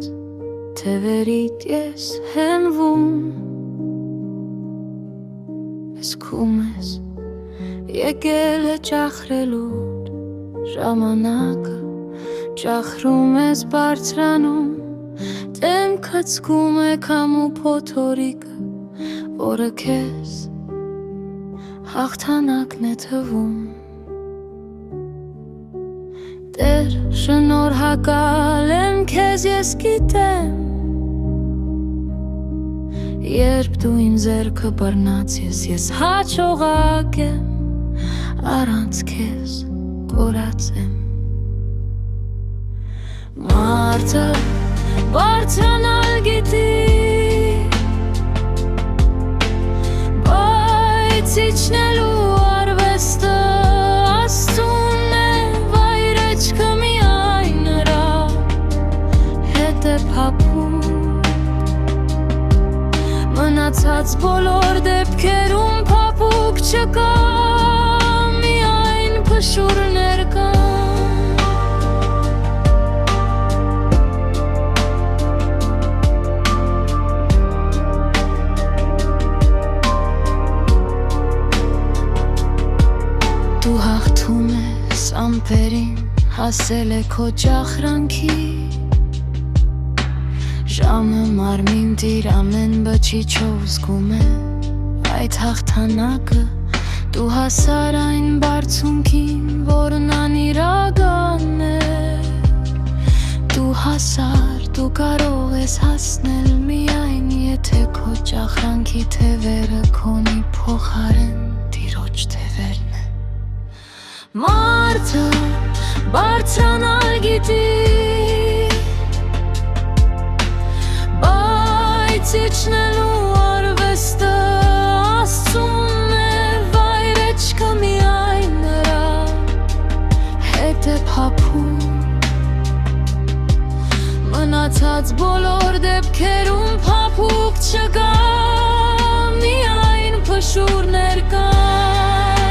մոտ թևերիդ ես հենվում, ես քում ես եկել է ճախրելուր ժամանակը, ճախրում ես բարձրանում, դեմքդ զգում է քամու փոթորիկը, որը քեզ հաղթանակն է թվում։ Տեր շնորհակալ եմ քեզ ես գիտեմ, երբ դու իմ ձեռքը բռնացես, ես հաջողակ եմ, առանց քեզ կորած եմ։ Մարդը բարձրանալ գիտի, բայց իջնելու արվեստը Աստծուն է, վայրեջքը միայն նրա հետ է փափում, մնացած բոլոր դեպքերում փափուկ չկա, միայն փշուրներ կան։ Դու հաղթում ես ամպերին, հասել է քո ճախրանքի, ժամը մարմին տիր ամեն բջիջով զգում է այդ հաղթանակը, դու հասար այն բարձունքին, որն անիրական է, դու հասար, դու կարող ես հասնել միայն, եթե քո ճախրանքի թևերը քոնի փոխարեն Տիրոջ թևերն է։ Մարդը բարձրանալ գիտի, բայց իջնելու արվեստը Աստծուն է, վայրեջքը միայն նրա հետ է փափում, մնացած բոլոր դեպքերում փափուկ չկա, միայն փշուրներ կան։